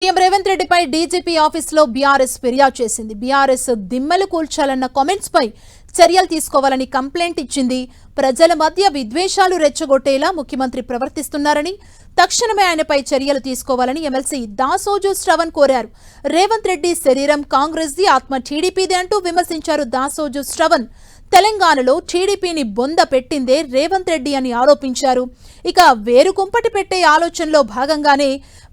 CM Revanth రెడ్డిపై DGP ఆఫీసులో BRS ఫిర్యాదు చేసింది. బీఆర్ఎస్ దిమ్మెలు కూల్చాలన్న కామెంట్స్ పై చర్యలు తీసుకోవాలని కంప్లైంట్ ఇచ్చింది. ప్రజల మధ్య విద్వేషాలు రెచ్చగొట్టేలా ముఖ్యమంత్రి ప్రవర్తిస్తున్నారని, తక్షణమే ఆయనపై చర్యలు తీసుకోవాలని ఎమ్మెల్సీ దాసోజు శ్రవణ్ కోరారు. రేవంత్ రెడ్డి శరీరం కాంగ్రెస్ది, ఆత్మ టీడీపీది అంటూ విమర్శించారు దాసోజు శ్రవణ్. తెలంగాణలో టీడీపీని బొంద పెట్టిందే రేవంత్ రెడ్డి అని ఆరోపించారు. ఇక వేరుకుంపటి పెట్టే ఆలోచనలో భాగంగానే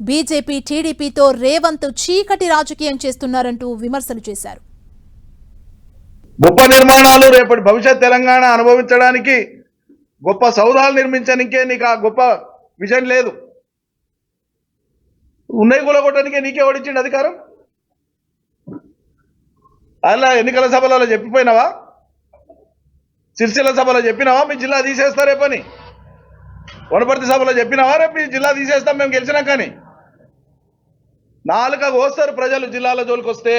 బీజేపీ టీడీపీతో రేవంత్ చీకటి రాజకీయం చేస్తున్నారంటూ విమర్శలు చేశారు. గొప్ప నిర్మాణాలు రేపటి భవిష్యత్ తెలంగాణ అనుభవించడానికి గొప్ప సౌధాలు నిర్మించడానికే నీకు ఆ గొప్ప విజన్ లేదు. ఉన్నాయి కూలగొట్టడానికే నీకే ఓడించింది అధికారం. అలా ఎన్నికల సభలలో చెప్పిపోయినావా? సిరిసిల్ల సభలో చెప్పినావా మీ జిల్లా తీసేస్తారే పని? వనపర్తి సభలో చెప్పినావా రేపు మీ జిల్లా తీసేస్తాం మేము గెలిచినా? కానీ నాలుకకు వస్తారు ప్రజలు. జిల్లాల జోలికి వస్తే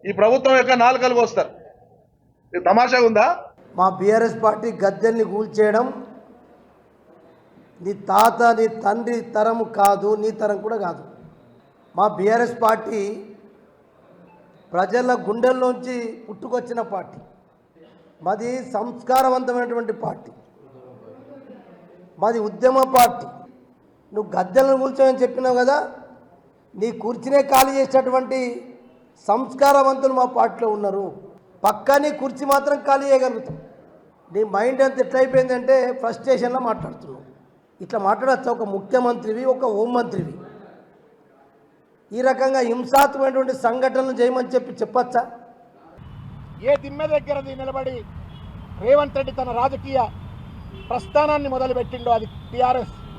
ఈ ప్రభుత్వం యొక్క నాలుకలకు వస్తారు. తమాషాగా ఉందా? మా బీఆర్ఎస్ పార్టీ గద్దెల్ని కూల్చేయడం నీ తాత నీ తండ్రి తరం కాదు, నీ తరం కూడా కాదు. మా బీఆర్ఎస్ పార్టీ ప్రజల గుండెల్లోంచి పుట్టుకొచ్చిన పార్టీ. మాది సంస్కారవంతమైనటువంటి పార్టీ, మాది ఉద్యమ పార్టీ. నువ్వు గద్దెలను కూల్చోమని చెప్పినావు కదా, నీ కుర్చీనే ఖాళీ చేసేటటువంటి సంస్కారవంతులు మా పార్టీలో ఉన్నారు. పక్కా నీ కుర్చీ మాత్రం ఖాళీ చేయగలుగుతాం. నీ మైండ్ అంత ఎట్లయిపోయిందంటే ఫ్రస్ట్రేషన్లో మాట్లాడుతున్నావు. ఇట్లా మాట్లాడచ్చు ఒక ముఖ్యమంత్రివి, ఒక హోంమంత్రివి. ఈ రకంగా హింసాత్మకమైనటువంటి సంఘటనలు చేయమని చెప్పచ్చా? ఏ దిమ్మె దగ్గర నిలబడి రేవంత్ రెడ్డి తన రాజకీయ ప్రస్థానాన్ని మొదలుపెట్టిండో అది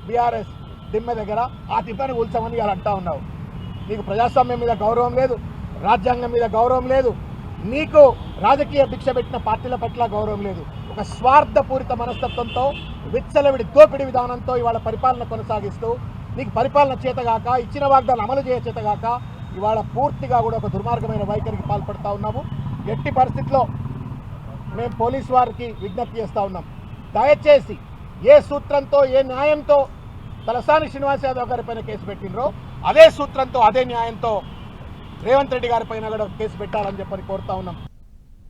బీఆర్ఎస్ దిమ్మె దగ్గర. ఆ దిమ్మని కూల్చమని వాళ్ళు అంటా ఉన్నావు. నీకు ప్రజాస్వామ్యం మీద గౌరవం లేదు, రాజ్యాంగం మీద గౌరవం లేదు, నీకు రాజకీయ భిక్ష పెట్టిన పార్టీల పట్ల గౌరవం లేదు. ఒక స్వార్థపూరిత మనస్తత్వంతో, విచ్చలవిడి దోపిడీ విధానంతో ఇవాళ పరిపాలన కొనసాగిస్తూ, నీకు పరిపాలన చేతగాక, ఇచ్చిన వాగ్దానం అమలు చేయ చేతగాక ఇవాళ పూర్తిగా కూడా ఒక దుర్మార్గమైన వైఖరికి పాల్పడుతూ ఉన్నాము. ఎట్టి పరిస్థితుల్లో మేము పోలీసు వారికి విజ్ఞప్తి చేస్తూ ఉన్నాం, దయచేసి ఏ సూత్రంతో ఏ న్యాయంతో తలసాని శ్రీనివాస్ యాదవ్ గారి పైన కేసు పెట్టినరో అదే సూత్రంతో అదే న్యాయంతో రేవంత్ రెడ్డి గారి పైన కూడా కేసు పెట్టాలని చెప్పని కోరుతా ఉన్నాం.